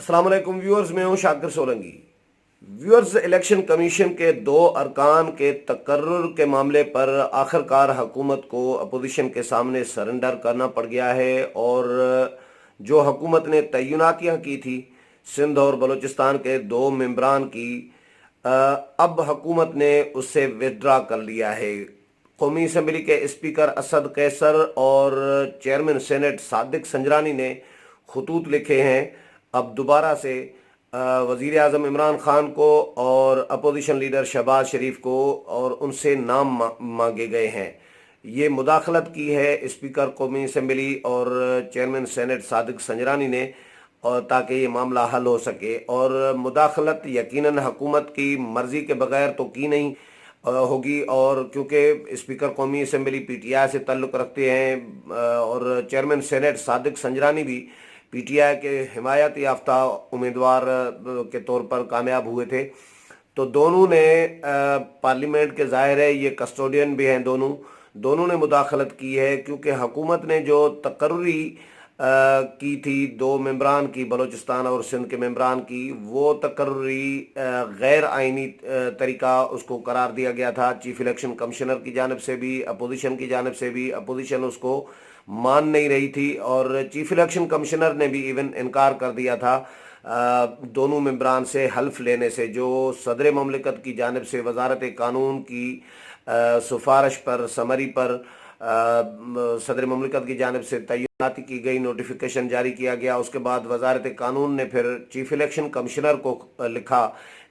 अस्सलाम वालेकुम व्यूअर्स, मैं हूं Shakir Solanki. Viewers, election commission के दो अरकान के तकर्रुर के मामले पर आखिरकार हुकूमत को अपोजिशन के सामने सरेंडर करना पड़ गया है और जो हुकूमत ने तय्युनातियाँ की थी सिंध और बलूचिस्तान के दो मेंबरान की, अब हुकूमत ने उससे विथड्रा कर लिया है। कौमी असम्बली के स्पीकर असद कैसर और चेयरमैन सेनेट सादिक संजरानी ने खतूत लिखे हैं अब दोबारा से वज़ीर आज़म इमरान खान को और अपोजिशन लीडर शहबाज शरीफ को, और उनसे नाम मांगे गए हैं। ये मुदाखलत की है स्पीकर कौमी असम्बली और चेयरमैन सेनेट सादिक संजरानी ने, और ताकि ये मामला हल हो सके। और मुदाखलत यकीनन हुकूमत की मर्ज़ी के बगैर तो की नहीं होगी, और क्योंकि स्पीकर कौमी असम्बली पीटीआई से ताल्लुक़ रखते हैं और चेयरमैन सेनेट सादिक संजरानी भी पीटीआई के हिमायत याफ्ता उम्मीदवार के तौर पर कामयाब हुए थे। तो दोनों ने पार्लियामेंट के ज़ाहिर है ये कस्टोडियन भी हैं, दोनों ने मुदाखलत की है, क्योंकि हुकूमत ने जो तकर्री की थी दो मेंबरान की, बलूचिस्तान और सिंध के मेंबरान की, वो तकर्री गैर आइनी तरीका उसको करार दिया गया था। चीफ इलेक्शन कमिश्नर की जानिब से भी, अपोजिशन की जानिब से भी। अपोजिशन उसको मान नहीं रही थी और चीफ इलेक्शन कमिश्नर ने भी इवन इनकार कर दिया था दोनों मेंबरान से हल्फ लेने से, जो सदर ममलिकत की जानिब से वजारत कानून की सिफारिश पर, समरी पर सदर ममलिकत की जानिब से तैनाती की गई, नोटिफिकेशन जारी किया गया। उसके बाद वजारत कानून ने फिर चीफ इलेक्शन कमिश्नर को लिखा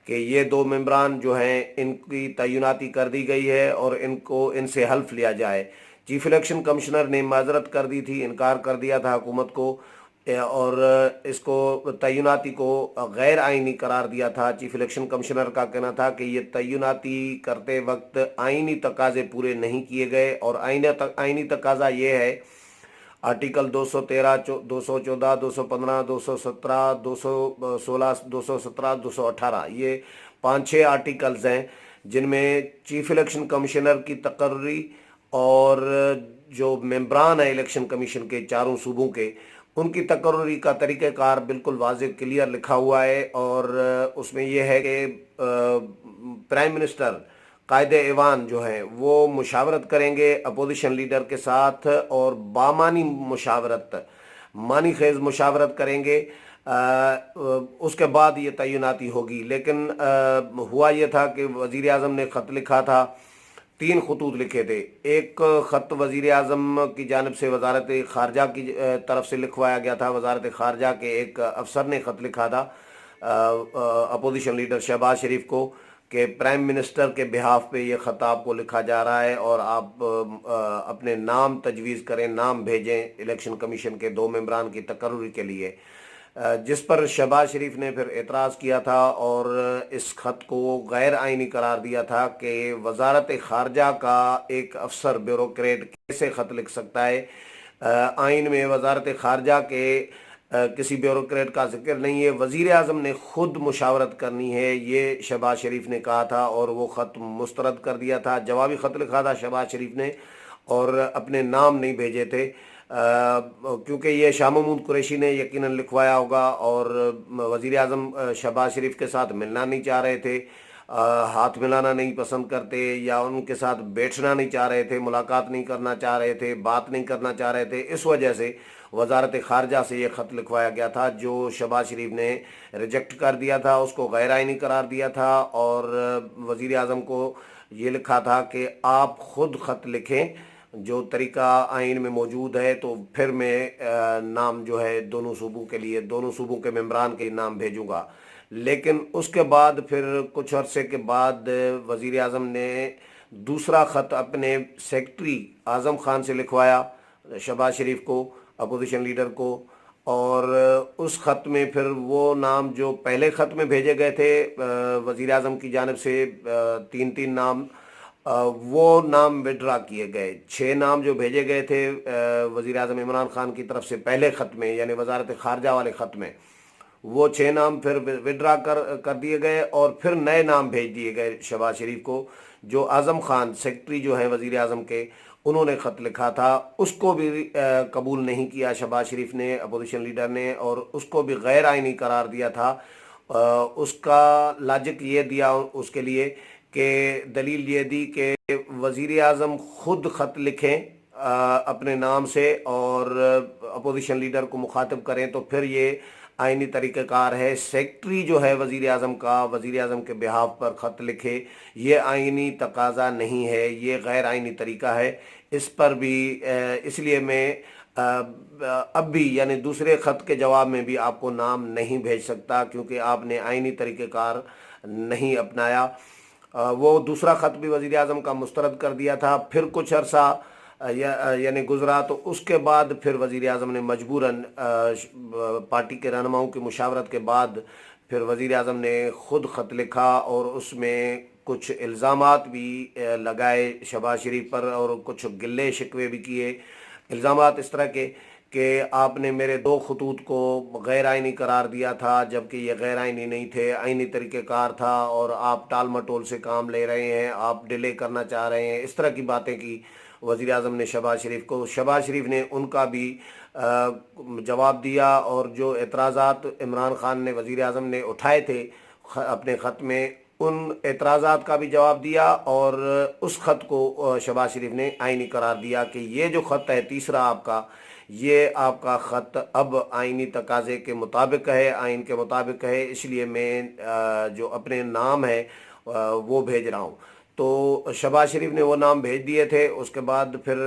कि ये दो मेंबरान जो हैं इनकी तैनाती कर दी गई है और इनसे हल्फ लिया जाए। चीफ इलेक्शन कमिश्नर ने माजरत कर दी थी, इनकार कर दिया था हुकूमत को, और इसको तय्युनाती को गैर आइनी करार दिया था। चीफ इलेक्शन कमिश्नर का कहना था कि ये तय्युनाती करते वक्त आइनी तकाजे पूरे नहीं किए गए, और आइनी तकाजा ये है आर्टिकल 213, 214, 215, 217, 216, 217, 218, ये 5-6 आर्टिकल्स हैं जिनमें चीफ इलेक्शन कमिश्नर की तकर्री और जो मेंबरान है इलेक्शन कमीशन के चारों सूबों के, उनकी तकर्री का तरीक़ाकार बिल्कुल वाज़ेह क्लियर लिखा हुआ है। और उसमें यह है कि प्राइम मिनिस्टर कायदे ऐवान जो है वो मुशावरत करेंगे अपोजिशन लीडर के साथ, और बामानी मुशावरत, मानी खेज मुशावरत करेंगे। उसके बाद ये तय्युनाती होगी। लेकिन हुआ ये था कि वज़ीर आज़म ने ख़त लिखा था, 3 खतूत लिखे थे। एक ख़त वज़ीर आज़म की जानिब से वजारत ख़ारजा की तरफ से लिखवाया गया था। वजारत ख़ारजा के एक अफसर ने ख़त लिखा था अपोजिशन लीडर शहबाज शरीफ को कि प्राइम मिनिस्टर के बिहाफ पे ये ख़त आपको लिखा जा रहा है और आप अपने नाम तजवीज़ करें, नाम भेजें इलेक्शन कमीशन के दो मेंबरान की तकर्री के लिए। जिस पर शहबाज शरीफ ने फिर एतराज़ किया था और इस ख़त को गैर आइनी करार दिया था कि वजारत ख़ारजा का एक अफसर ब्यूरोक्रेट कैसे ख़त लिख सकता है। आइन में वजारत ख़ारजा के किसी ब्यूरोक्रेट का जिक्र नहीं है। वज़ीर आज़म ने खुद मुशावरत करनी है, ये शहबाज शरीफ ने कहा था, और वो ख़त मुस्तरद कर दिया था। जवाबी ख़त लिखा था शहबाज शरीफ ने और अपने नाम नहीं भेजे थे, क्योंकि ये शाह महमूद कुरैशी ने यकीनन लिखवाया होगा, और वज़ीर आज़म शहबाज शरीफ के साथ मिलना नहीं चाह रहे थे, हाथ मिलाना नहीं पसंद करते, या उनके साथ बैठना नहीं चाह रहे थे, मुलाकात नहीं करना चाह रहे थे, बात नहीं करना चाह रहे थे। इस वजह से वजारत ख़ारजा से ये ख़त लिखवाया गया था, जो शहबाज शरीफ ने रिजेक्ट कर दिया था, उसको गैर आइनी करार दिया था। और वज़ीर आज़म को ये लिखा था कि आप ख़ुद ख़त लिखें जो तरीका आइन में मौजूद है, तो फिर मैं नाम जो है दोनों सूबों के लिए, दोनों सूबों के मेंबरान के नाम भेजूँगा। लेकिन उसके बाद फिर कुछ अरसे के बाद वज़ीर आज़म ने दूसरा ख़त अपने सेक्रेटरी आज़म खान से लिखवाया शहबाज शरीफ को, अपोजिशन लीडर को, और उस ख़त में फिर वो नाम जो पहले ख़त में भेजे गए थे वज़ीर आज़म की जानिब से 3-3 नाम, वो नाम विड्रा किए गए। 6 नाम जो भेजे गए थे वज़ीर आज़म इमरान खान की तरफ से पहले ख़त में, यानी वजारत ख़ारजा वाले ख़त में, वो 6 नाम फिर विड्रा कर दिए गए और फिर नए नाम भेज दिए गए शहबाज शरीफ को। जो आज़म खान सेक्रेटरी जो हैं वज़ीर आज़म के, انہوں نے خط لکھا تھا، اس کو بھی قبول نہیں کیا شہباز شریف نے، اپوزیشن لیڈر نے، اور اس کو بھی غیر آئینی قرار دیا تھا۔ اس کا لاجک یہ دیا اس کے لیے کہ دلیل یہ دی کہ وزیر اعظم خود خط لکھیں اپنے نام سے اور اپوزیشن لیڈر کو مخاطب کریں تو پھر یہ آئینی طریقہ کار ہے۔ سیکٹری جو ہے وزیر اعظم کا، وزیر اعظم کے بہاف پر خط لکھے، یہ آئینی تقاضا نہیں ہے، یہ غیر آئینی طریقہ ہے۔ اس پر بھی اس لیے میں اب بھی یعنی دوسرے خط کے جواب میں بھی آپ کو نام نہیں بھیج سکتا، کیونکہ آپ نے آئینی طریقہ کار نہیں اپنایا۔ وہ دوسرا خط بھی وزیر اعظم کا مسترد کر دیا تھا۔ پھر کچھ عرصہ یعنی گزرا تو اس کے بعد پھر وزیر اعظم نے مجبوراً پارٹی کے رہنماؤں کی مشاورت کے بعد پھر وزیر اعظم نے خود خط لکھا اور اس میں کچھ الزامات بھی لگائے شہباز شریف پر اور کچھ گلے شکوے بھی کیے۔ الزامات اس طرح کے کہ آپ نے میرے 2 خطوط کو غیر آئینی قرار دیا تھا، جبکہ یہ غیر آئینی نہیں تھے، آئینی طریقہ کار تھا، اور آپ ٹال مٹول سے کام لے رہے ہیں، آپ ڈیلے کرنا چاہ رہے ہیں، اس طرح کی باتیں کی وزیر اعظم نے شہباز شریف کو۔ شہباز شریف نے ان کا بھی جواب دیا، اور جو اعتراضات عمران خان نے وزیر اعظم نے اٹھائے تھے اپنے خط میں، ان اعتراضات کا بھی جواب دیا، اور اس خط کو شہباز شریف نے آئینی قرار دیا کہ یہ جو خط ہے تیسرا آپ کا، یہ آپ کا خط اب آئینی تقاضے کے مطابق ہے، آئین کے مطابق ہے، اس لیے میں جو اپنے نام ہے وہ بھیج رہا ہوں۔ تو شہباز شریف نے وہ نام بھیج دیے تھے۔ اس کے بعد پھر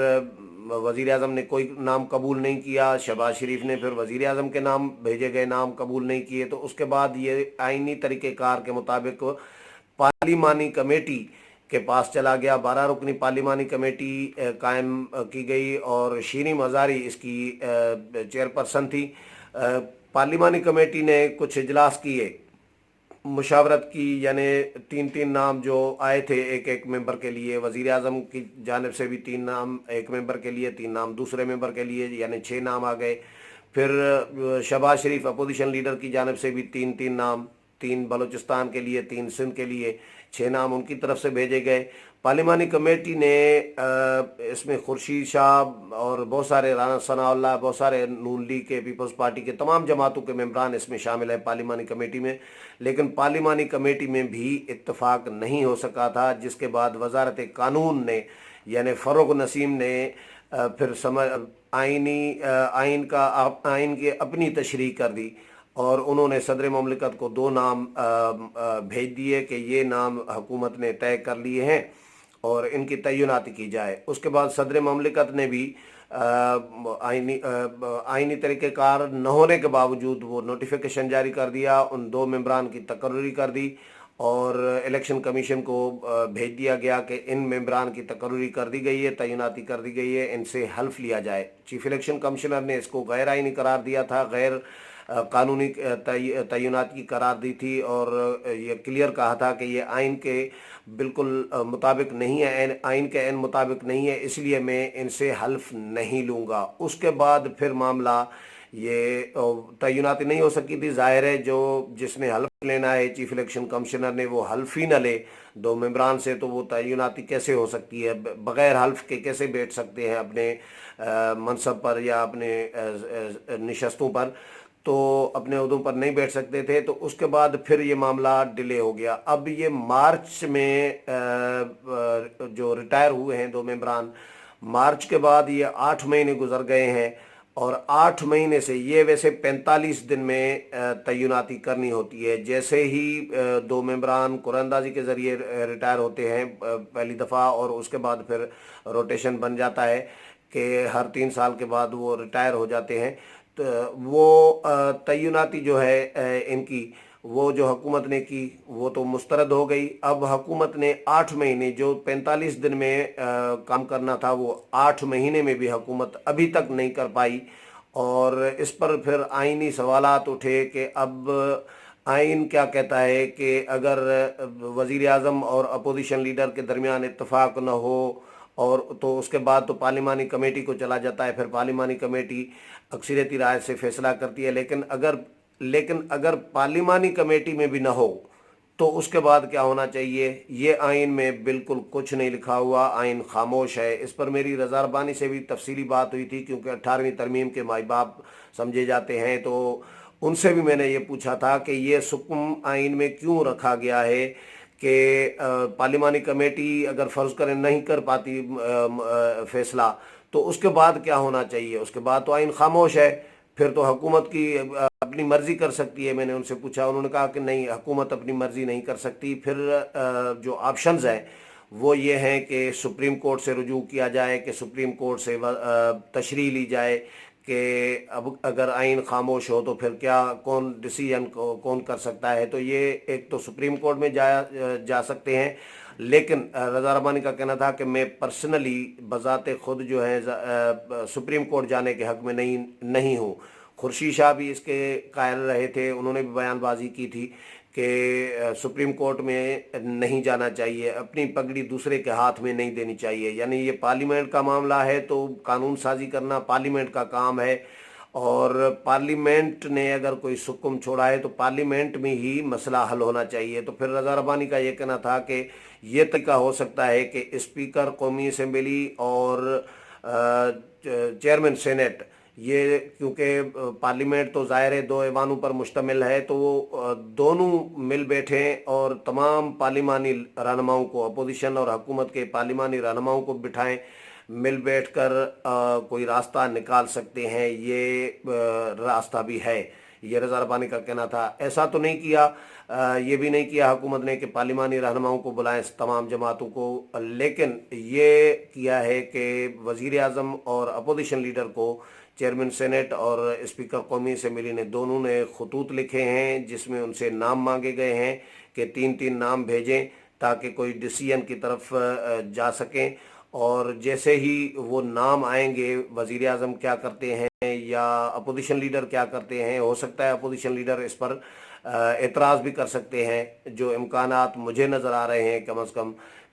وزیر اعظم نے کوئی نام قبول نہیں کیا، شہباز شریف نے پھر وزیر اعظم کے نام بھیجے گئے نام قبول نہیں کیے، تو اس کے بعد یہ آئینی طریقہ کار کے مطابق پارلیمانی کمیٹی کے پاس چلا گیا۔ 12 رکنی پارلیمانی کمیٹی قائم کی گئی اور شیریں مزاری اس کی چیئرپرسن تھی۔ پارلیمانی کمیٹی نے کچھ اجلاس کیے، مشاورت کی، یعنی 3 نام جو آئے تھے ایک ممبر کے لیے، وزیر اعظم کی جانب سے بھی 3 نام ایک ممبر کے لیے، 3 نام دوسرے ممبر کے لیے، یعنی 6 نام آ گئے۔ پھر شہباز شریف اپوزیشن لیڈر کی جانب سے بھی 3 نام، 3 بلوچستان کے لیے، 3 سندھ کے لیے، 6 نام ان کی طرف سے بھیجے گئے۔ پارلیمانی کمیٹی نے اس میں خورشید شاہ اور بہت سارے، رانا ثناء اللہ، بہت سارے نون لیگ کے، پیپلز پارٹی کے تمام جماعتوں کے ممبران اس میں شامل ہیں پارلیمانی کمیٹی میں، لیکن پارلیمانی کمیٹی میں بھی اتفاق نہیں ہو سکا تھا، جس کے بعد وزارت قانون نے یعنی فروغ نسیم نے پھر آئین کی اپنی تشریح کر دی، اور انہوں نے صدر مملکت کو 2 نام بھیج دیے کہ یہ نام حکومت نے طے کر لیے ہیں اور ان کی تعیناتی کی جائے۔ اس کے بعد صدر مملکت نے بھی آئینی طریقہ کار نہ ہونے کے باوجود وہ نوٹیفیکیشن جاری کر دیا، ان 2 ممبران کی تقرری کر دی، اور الیکشن کمیشن کو بھیج دیا گیا کہ ان ممبران کی تقرری کر دی گئی ہے، تعیناتی کر دی گئی ہے، ان سے حلف لیا جائے۔ چیف الیکشن کمشنر نے اس کو غیر آئینی قرار دیا تھا، غیر قانونی تعینات کی قرار دی تھی، اور یہ کلیئر کہا تھا کہ یہ آئین کے بالکل مطابق نہیں ہے، آئین کے عین مطابق نہیں ہے، اس لیے میں ان سے حلف نہیں لوں گا۔ اس کے بعد پھر معاملہ یہ تعیناتی نہیں ہو سکی تھی۔ ظاہر ہے جس نے حلف لینا ہے چیف الیکشن کمشنر نے، وہ حلف ہی نہ لے 2 ممبران سے، تو وہ تعیناتی کیسے ہو سکتی ہے؟ بغیر حلف کے کیسے بیٹھ سکتے ہیں اپنے منصب پر یا اپنے نشستوں پر؟ تو اپنے عہدوں پر نہیں بیٹھ سکتے تھے۔ تو اس کے بعد پھر یہ معاملہ ڈیلے ہو گیا۔ اب یہ مارچ میں جو ریٹائر ہوئے ہیں 2 ممبران، مارچ کے بعد یہ 8 مہینے گزر گئے ہیں، اور 8 مہینے سے یہ ویسے 45 دن میں تعیناتی کرنی ہوتی ہے۔ جیسے ہی 2 ممبران قرآن اندازی کے ذریعے ریٹائر ہوتے ہیں پہلی دفعہ، اور اس کے بعد پھر روٹیشن بن جاتا ہے کہ ہر 3 سال کے بعد وہ ریٹائر ہو جاتے ہیں، تو وہ تعیناتی جو ہے ان کی، وہ جو حکومت نے کی وہ تو مسترد ہو گئی۔ اب حکومت نے 8 مہینے، جو 45 دن میں کام کرنا تھا، وہ 8 مہینے میں بھی حکومت ابھی تک نہیں کر پائی، اور اس پر پھر آئینی سوالات اٹھے کہ اب آئین کیا کہتا ہے کہ اگر وزیر اعظم اور اپوزیشن لیڈر کے درمیان اتفاق نہ ہو، اور تو اس کے بعد تو پارلیمانی کمیٹی کو چلا جاتا ہے، پھر پارلیمانی کمیٹی اکثریتی رائے سے فیصلہ کرتی ہے، لیکن اگر پارلیمانی کمیٹی میں بھی نہ ہو तो उसके बाद क्या होना चाहिए। ये आइन में बिल्कुल कुछ नहीं लिखा हुआ, आइन खामोश है। इस पर मेरी रज़ा रब्बानी से भी तफसीली बात हुई थी, क्योंकि 18वीं तरमीम के माई बाप समझे जाते हैं, तो उनसे भी मैंने ये पूछा था कि ये सुक्म आइन में क्यों रखा गया है कि पार्लिमानी कमेटी अगर फ़र्ज़ करें नहीं कर पाती फैसला, तो उसके बाद क्या होना चाहिए। उसके बाद तो आइन खामोश है, फिर तो हुकूमत की अपनी मर्जी कर सकती है। मैंने उनसे पूछा, उन्होंने कहा कि नहीं, हुकूमत अपनी मर्जी नहीं कर सकती। फिर जो ऑप्शंस हैं वो ये हैं कि सुप्रीम कोर्ट से रुजू किया जाए, कि सुप्रीम कोर्ट से तशरीह ली जाए कि अब अगर आइन खामोश हो तो फिर क्या, कौन डिसीजन को कौन कर सकता है। तो ये एक तो सुप्रीम कोर्ट में जा सकते हैं, लेकिन रज़ा रब्बानी का कहना था कि मैं पर्सनली बज़ाते खुद जो है सुप्रीम कोर्ट जाने के हक़ में नहीं हूँ। खुर्शीद शाह भी इसके कायल रहे थे, उन्होंने भी बयानबाजी की थी कि सुप्रीम कोर्ट में नहीं जाना चाहिए, अपनी पगड़ी दूसरे के हाथ में नहीं देनी चाहिए। यानी ये पार्लियामेंट का मामला है तो कानून साजी करना पार्लियामेंट का काम है, और पार्लियामेंट ने अगर कोई सुकुम छोड़ा है तो पार्लियामेंट में ही मसला हल होना चाहिए। तो फिर रज़ा रब्बानी का ये कहना था कि ये तरीका हो सकता है कि स्पीकर कौमी असम्बली और चेयरमैन सेनेट, ये क्योंकि पार्लियामेंट तो ज़ाहिर है दो ऐवानों पर मुश्तमिल है, तो वो दोनों मिल बैठें और तमाम पार्लिमानी रहनुमाओं को, अपोजिशन और हुकूमत के पार्लिमानी रहनुमाओं को बिठाएं, मिल बैठकर कोई रास्ता निकाल सकते हैं। ये रास्ता भी है, ये रज़ा रब्बानी का कहना था। ऐसा तो नहीं किया, ये भी नहीं किया हुकूमत ने कि पार्लिमानी रहनुमाओं को बुलाएं तमाम जमातों को, लेकिन ये किया है कि वज़ीर आज़म और अपोजिशन लीडर को चेयरमैन सेनेट और स्पीकर कौमी असम्बली ने दोनों ने खतूत लिखे हैं, जिसमें उनसे नाम मांगे गए हैं कि 3-3 नाम भेजें ताकि कोई डिसीजन की तरफ जा सकें। और जैसे ही वो नाम आएंगे, वज़ीर आज़म क्या करते हैं या अपोजिशन लीडर क्या करते हैं, हो सकता है अपोजिशन लीडर इस पर एतराज़ भी कर सकते हैं। जो इम्कानात मुझे नज़र आ रहे हैं कम अज़ कम,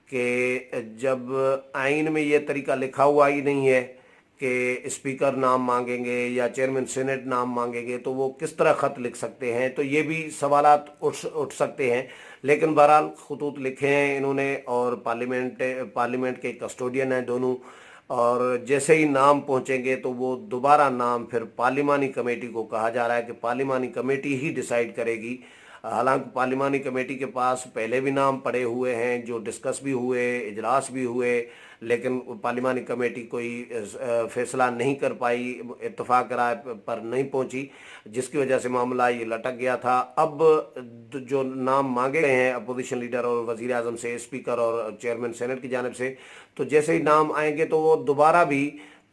कि जब आइन में ये तरीका लिखा हुआ ही नहीं है कि स्पीकर नाम मांगेंगे या चेयरमैन सेनेट नाम मांगेंगे, तो वो किस तरह ख़त लिख सकते हैं। तो ये भी सवालात उठ सकते हैं। लेकिन बहरहाल खतूत लिखे हैं इन्होंने, और पार्लियामेंट के कस्टोडियन हैं दोनों, और जैसे ही नाम पहुंचेंगे तो वो दोबारा नाम फिर पार्लिमानी कमेटी को कहा जा रहा है कि पार्लिमानी कमेटी ही डिसाइड करेगी। हालांकि पार्लिमानी कमेटी के पास पहले भी नाम पड़े हुए हैं जो डिस्कस भी हुए, इजलास भी हुए, लेकिन पार्लिमानी कमेटी कोई फैसला नहीं कर पाई, इत्तफाक राय पर नहीं पहुंची, जिसकी वजह से मामला ये लटक गया था। अब जो नाम मांगे गए हैं अपोजिशन लीडर और वज़ीर आज़म से, स्पीकर और चेयरमैन सेनेट की जानिब से, तो जैसे ही नाम आएंगे तो वो दोबारा भी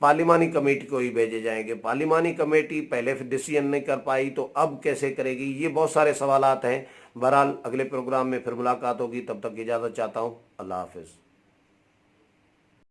पार्लिमानी कमेटी को ही भेजे जाएंगे। पार्लिमानी कमेटी पहले फिर डिसीजन नहीं कर पाई तो अब कैसे करेगी। ये बहुत सारे सवालात हैं। बहरहाल अगले प्रोग्राम में फिर मुलाकात होगी, तब तक इजाज़त चाहता हूँ। अल्लाह हाफिज़।